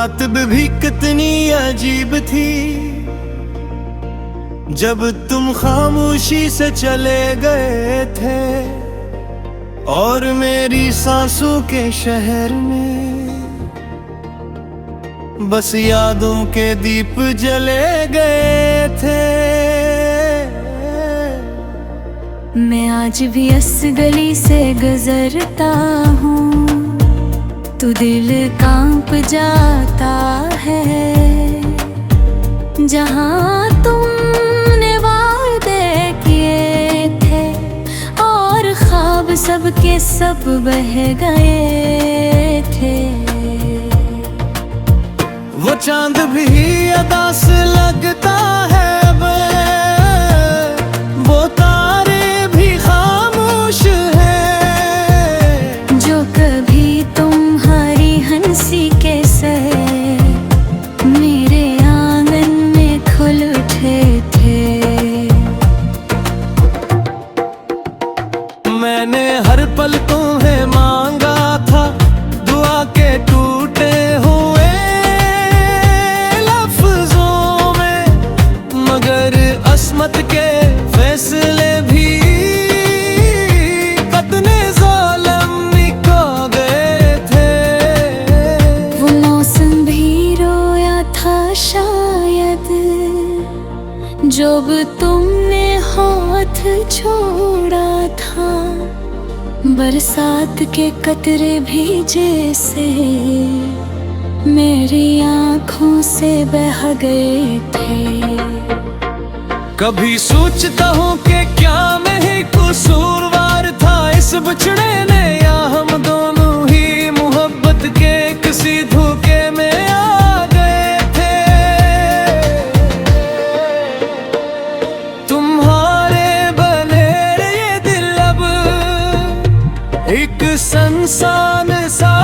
रात भी कितनी अजीब थी, जब तुम खामोशी से चले गए थे और मेरी सांसों के शहर में बस यादों के दीप जले गए थे। मैं आज भी इस गली से गुजरता हूँ, तो दिल कांप जाता है। जहाँ तुमने वादे किए थे और ख्वाब सब के सब बह गए थे। वो चांद भी अदा से लगता है अब, वो तारे भी खामोश है। जो कभी तुम्हारी हंसी के सर मेरे आंगन में खुल उठे थे। मैंने हर पल तुम्हें मांगा था, दुआ के टूटे हुए लफ्जों में, मगर अस्मत के फैसले भी कितने जालिम निकल गए थे। वो मौसम भी रोया था शायद, जब तुमने हाथ छोड़ा था। बरसात के कतरे भीजे से मेरी आँखों से बह गए थे। कभी सोचता हूँ कि क्या मैं ही कसूरवार था इस बिछड़े ने, या हम दोनों ही मोहब्बत के किसी धोखे में आ गए थे। तुम्हारे बने ये दिल अब एक सुनसान सा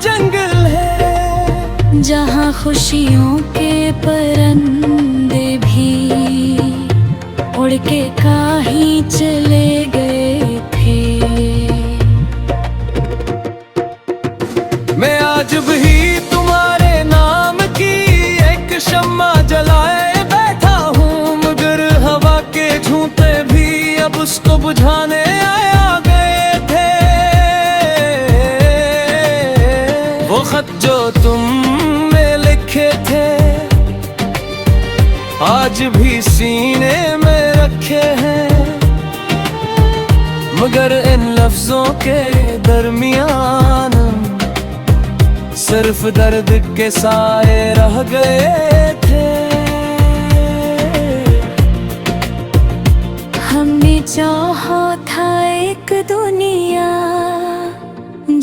जंगल है, जहाँ खुशियों के परिंदे भी उड़ के कहीं चले गए थे। मैं आज भी तुम्हारे नाम की एक शम्मा जलाए बैठा हूँ, मगर हवा के झूठे भी अब उसको बुझाने आ गए थे। वो खत जो तुमने लिखे थे आज भी सीने में रखे हैं, मगर इन लफ्जों के दरमियान सिर्फ दर्द के साए रह गए थे। हमने चाहा था एक दुनिया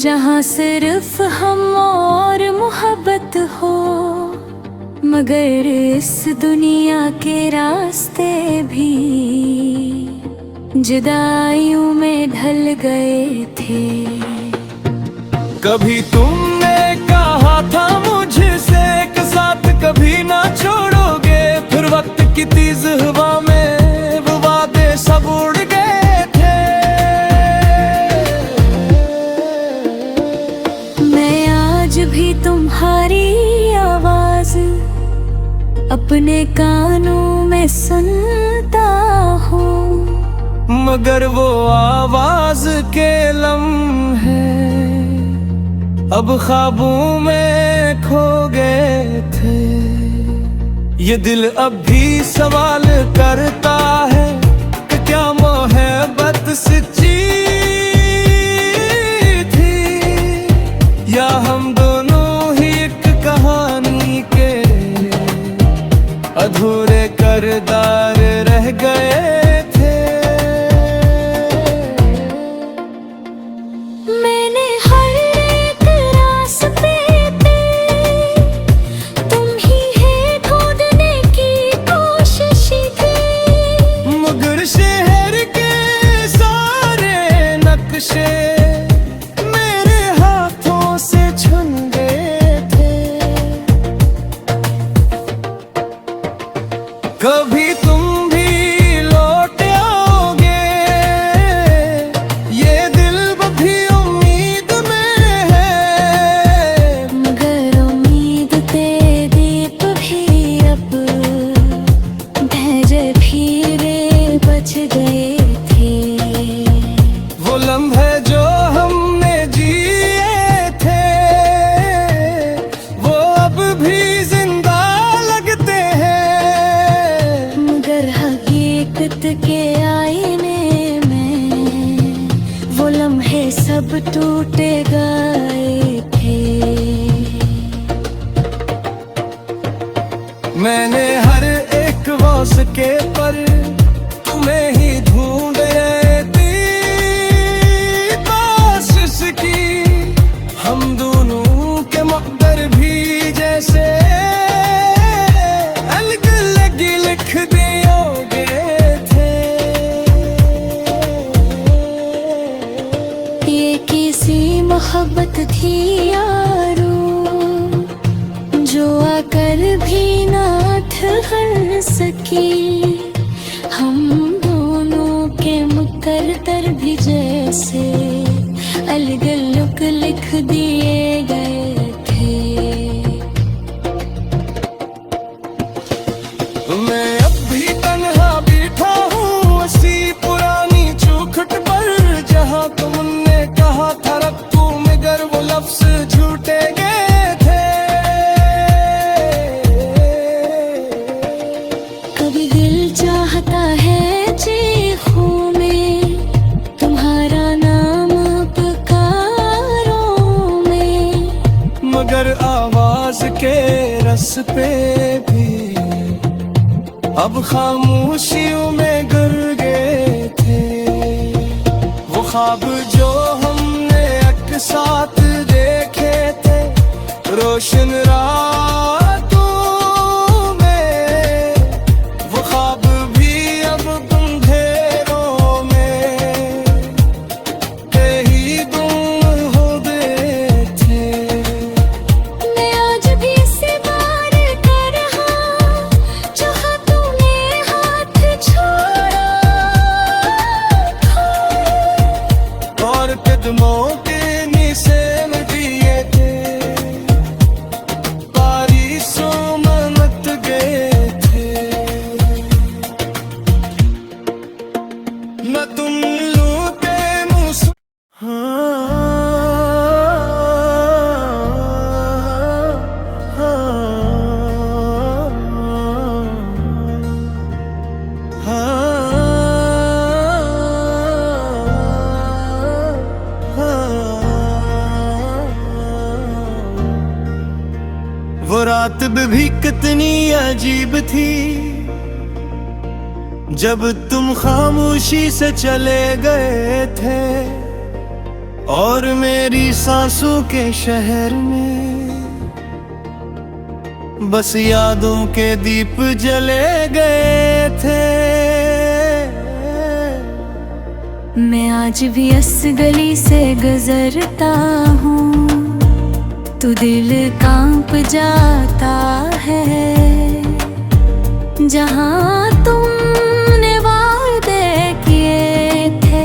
जहाँ सिर्फ हम और मोहब्बत हो, मगर इस दुनिया के रास्ते भी जुदाइयों में ढल गए थे। कभी तुमने कहा था मुझसे एक साथ कभी ना छोड़ोगे, फिर वक्त की तेज हवा में वो वादे सब उड़ गए थे। मैं आज भी तुम्हारी आवाज अपने कानों में सुनता हूँ, मगर वो आवाज के लम्हे अब ख्वाबों में खो गए थे। ये दिल अब भी सवाल करता है कि क्या मोहब्बत सच्ची थी, या हम दोनों ही एक कहानी के अधूरे किरदार रह गए थे। मैंने हर एक रास्ते पे तुम ही है ढूंढने की कोशिश की, मगर शहर के सारे नक्शे मेरे हाथों से छुन गए थे। कभी तुम भी लौट आओगे, ये दिल भी उम्मीद में है, मगर उम्मीद तेरी सब टूटे गए थे। मैंने हर एक वास्के पर तुम्हें ही ढूंढ रही थी कोशिश की। हम दोनों के मकदर भी जैसे अलग अलग लिख दियोगे थे। ये किसी मोहब्बत थी यारो जो आकर भी ना ठहर सकी। हम दोनों के मुकद्दर भी जैसे अलग अलग लिख दिए गए थे। मैं अब भी तन्हा बैठा हूँ उसी पुरानी चौखट पर जहाँ तुमने कहा था रखूं मगर वो लफ्ज झूठे गए थे। कभी दिल चाहता है चीखों में तुम्हारा नाम पुकारों में, मगर आवाज के रस पे भी अब खामोशियों में गिर गए थे। वो ख्वाब जो हमने एक साथ देखे थे रोशन रातों में, वो ख्वाब भी अब अंधेरों में कहीं गुम हो गए थे। मैं आज भी इसे बार कर रहा जहाँ तूने हाथ छोड़ा और कदमों के निशान दिए थे बारिशों में मत गए थे। न तुम लोग के मुँह से वो रात भी कितनी अजीब थी जब तुम खामोशी से चले गए थे और मेरी सांसों के शहर में बस यादों के दीप जले गए थे। मैं आज भी इस गली से गुजरता हूँ तो दिल कांप जाता है। जहाँ तुमने वादे किए थे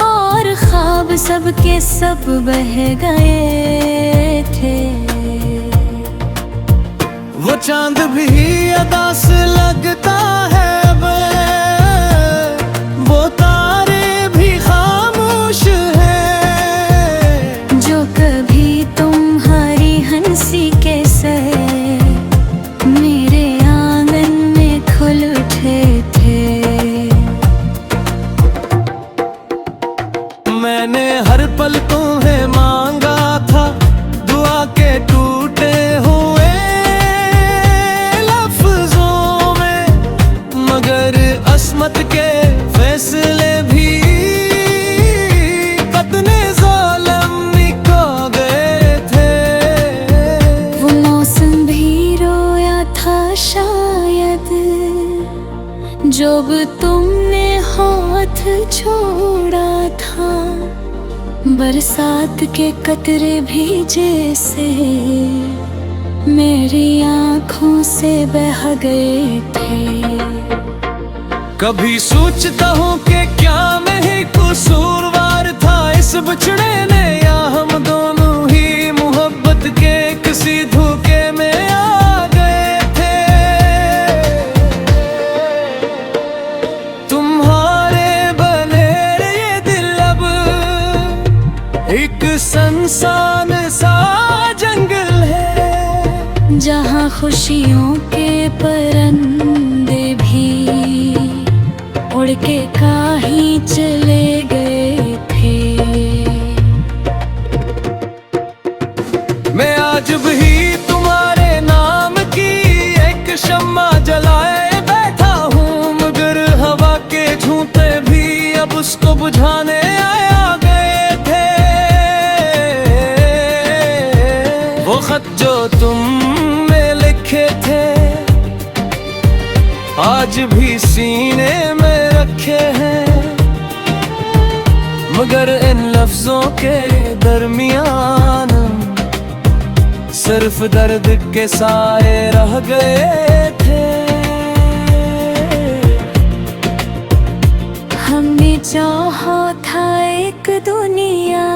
और ख्वाब सब के सब बह गए थे। वो चांद भी अदास लगता है अब, वो तारे भी खामोश हैं जो कभी तुम्हारी हंसी के सर मेरे आंगन में खुल उठे थे। मैंने हर पल तुम्हें मांगा था दुआ के टूटे हुए लफ्जों में, मगर अस्मत के फैसले भी कितने जालिम निकल गए थे। वो मौसम भी रोया था शायद जब तुमने हाथ छोड़ा था। बरसात के कतरे भी जैसे मेरी आँखों से बह गए थे। कभी सोचता हूँ कि क्या मैं ही कसूरवार था इस बिछड़े ने, या हम दोनों ही मोहब्बत के किसी धोखे में आ गए थे। तुम्हारे बने ये दिल अब एक संसान सा जंगल है जहाँ खुशियों के परिंदे भी उड़ के कहीं चले गए थे। बुझाने आया गए थे। वो खत जो तुमने लिखे थे आज भी सीने में रखे हैं, मगर इन लफ्जों के दरमियान सिर्फ दर्द के साए रह गए थे। हमने चाहा था एक दुनिया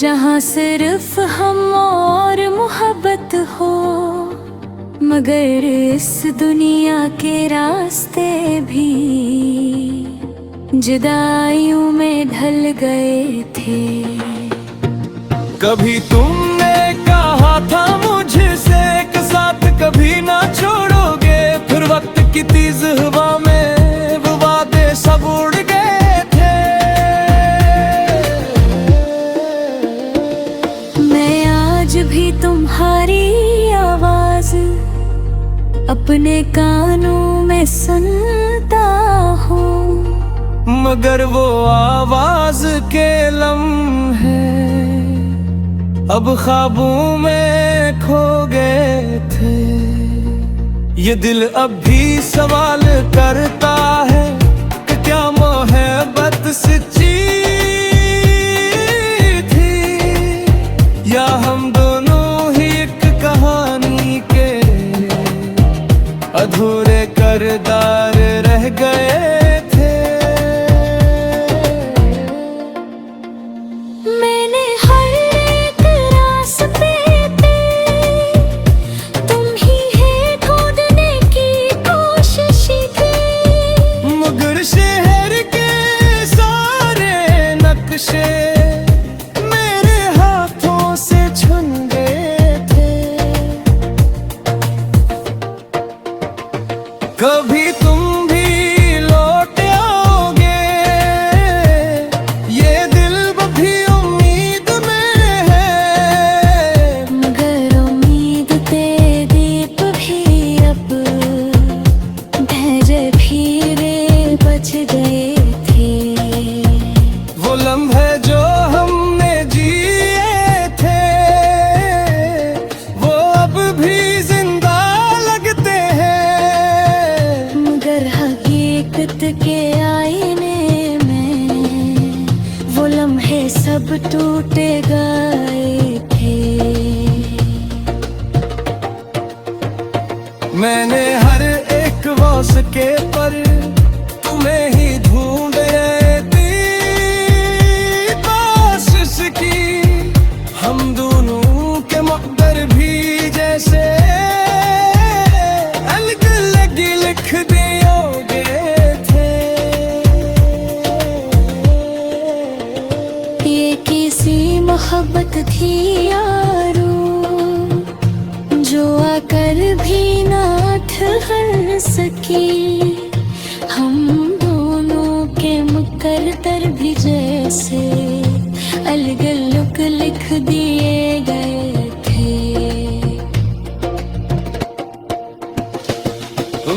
जहाँ सिर्फ हम और मोहब्बत हो, मगर इस दुनिया के रास्ते भी जुदाइयों में ढल गए थे। कभी तुमने कहा था मुझसे एक साथ कभी ना छोड़ोगे, फिर वक्त की तेज हवा में वो वादे सब उड़ गए थे। मैं आज भी तुम्हारी आवाज अपने कानों में सुनता हूँ, मगर वो आवाज के लम्हे अब ख्वाबों में खो गए थे। ये दिल अब भी सवाल करता है कि क्या मोहब्बत सच्ची थी, या हम दोनों ही एक कहानी के अधूरे किरदार रह गए थे। मैंने हर एक रास्ते पे तुम ही है ढूंढने की कोशिश की, मगर शहर के सारे नक्शे मेरे हाथों से छुन गए थे। कभी तुम भी लौट आओगे, ये दिल भी उम्मीद में है, मगर उम्मीद ते दीप भी अब भेजे फिरे बच गए थे। वो लम्हे जो हमने जिए थे वो अब भी जिंदा लगते हैं, मगर हकीकत के आईने में वो लम्हे सब टूटे गए थे। मैंने हर एक वास्के पर तुम्हें ही ढूंढ रही कोशिश की, हम दोनों के मकदर भी जैसे अलग अलग लिख दियोगे थे। ये किसी मोहब्बत थी यारो जो आकर भी ना ठहर सकी, हम दोनों के मुकद्दर भी जैसे अलग अलग लिख दिए गए थे।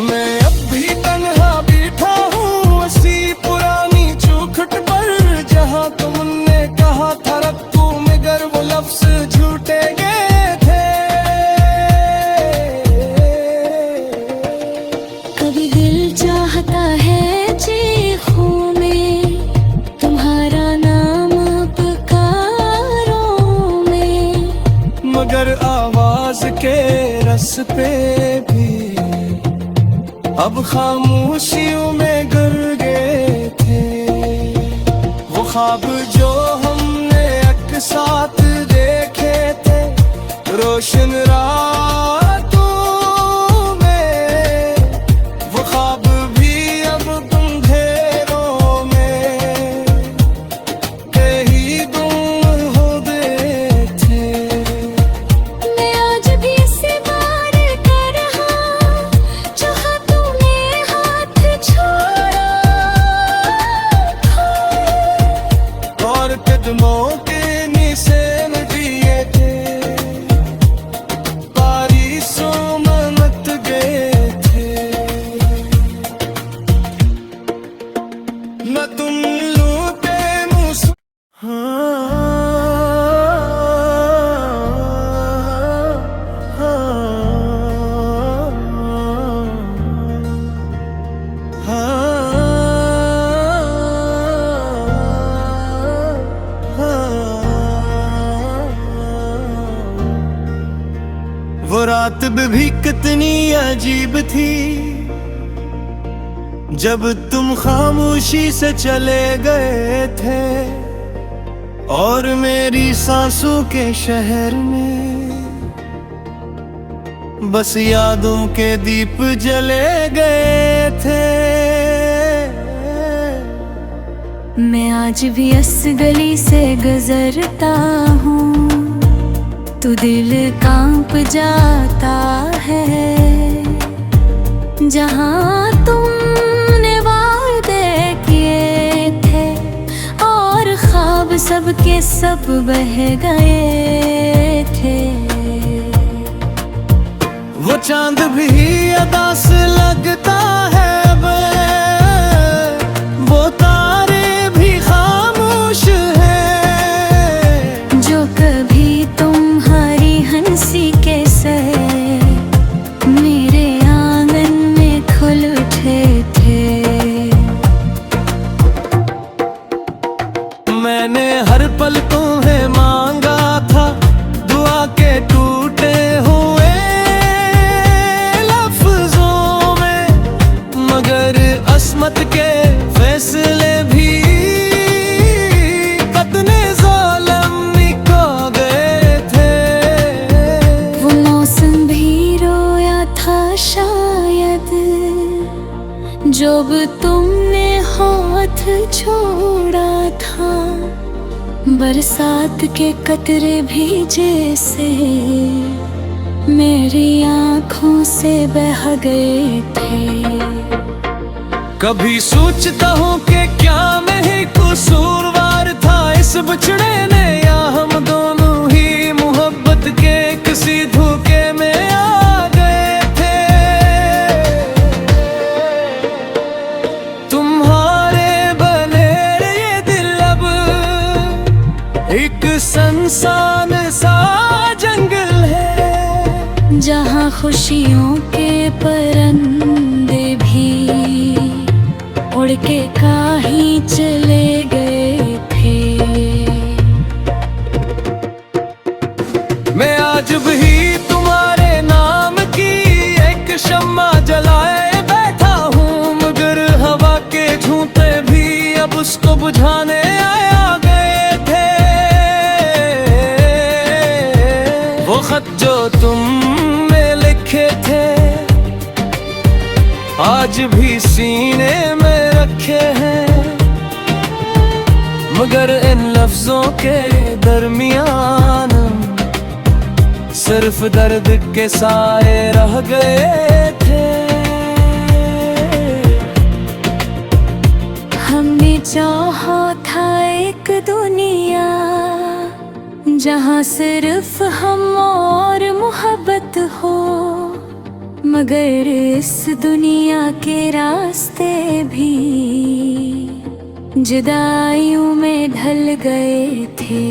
मैं अब भी तन्हा बैठा हूँ उसी पुरानी चौखट पर, जहाँ तुमने कहा था रखूं मगर वो लफ्ज झूठे गए थे। कभी दिल चाहता है चीखों में तुम्हारा नाम पुकारों में, मगर आवाज के रस पे भी अब खामोशियों में गिर गए थे। वो ख्वाब जो हमने एक साथ देखे थे रोशन रातों में, वो ख्वाब भी अब अंधेरों में कहीं गुम हो गए थे। मैं आज भी इसे बार कर रहा जहाँ तूने हाथ छोड़ा, और कदमों के निशान दिए थे, बारिशों मनत गए थे। न तुम वो रात भी कितनी अजीब थी जब तुम खामोशी से चले गए थे और मेरी सांसों के शहर में बस यादों के दीप जले गए थे। मैं आज भी इस गली से गुजरता हूँ तो दिल कांप जाता है। जहाँ तुमने वादे किए थे और ख्वाब सब के सब बह गए थे। वो चांद भी अदा से लगता है अब, वो तारे भी खामोश है जो कभी तुम्हारी हंसी के सर मेरे आंगन में खुल उठे थे। मैंने हर पल तुम्हें मांगा था दुआ के टूटे हुए लफ्जों में, मगर अस्मत के फैसले भी कितने जालिम निकल गए थे। वो मौसम भी रोया था शायद जब तुमने हाथ छोड़ा था। बरसात के कतरे भी जैसे मेरी आँखों से बह गए थे। कभी सोचता हूँ कि क्या मैं ही कसूरवार था इस बिछड़े ने, या हम दोनों ही मोहब्बत के किसी धोखे में आ गए थे। तुम्हारे बने ये दिल अब एक सुनसान सा जंगल है जहाँ खुशियों के परिंदे भी उड़ के कहीं चले गए थे। मैं आज भी तुम्हारे नाम की एक शम्मा जलाए बैठा हूँ, मगर हवा के झूठे भी अब उसको बुझाने आया गए थे। वो खत जो तुमने लिखे थे आज भी सीने में रखे हैं, मगर इन लफ्जों के दरमियान सिर्फ दर्द के साए रह गए थे। हमने चाहा था एक दुनिया जहाँ सिर्फ हम और मोहब्बत हो, मगर इस दुनिया के रास्ते भी जुदाइयों में ढल गए थे।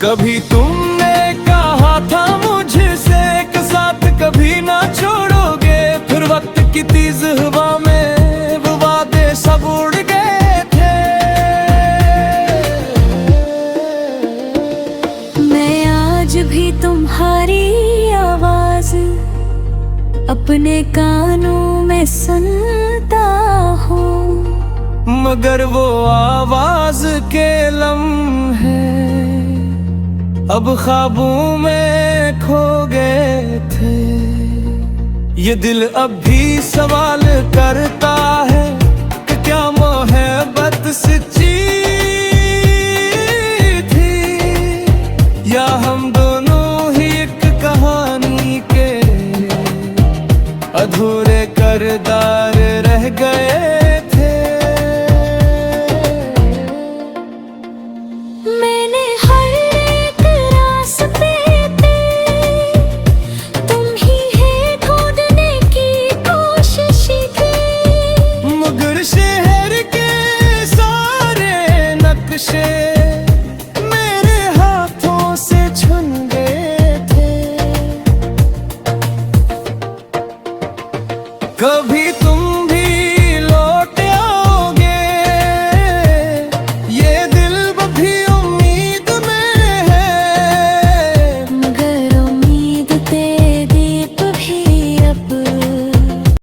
कभी तुमने कहा था मुझसे एक साथ कभी ना छोड़ोगे, फिर वक्त की तेज हवा में वो वादे सब उड़ गए थे। मैं आज भी तुम्हारी आवाज अपने कानों में सुनता हूँ, मगर वो आवाज के लम्हे अब ख्वाबों में खो गए थे। ये दिल अब भी सवाल करता है कि क्या मोहब्बत सच्ची थी, या हम दोनों ही एक कहानी के अधूरे किरदार रह गए थे। मैंने हर एक रास्ते पे तुम ही है ढूंढने की कोशिश की, मगर शहर के सारे नक शेर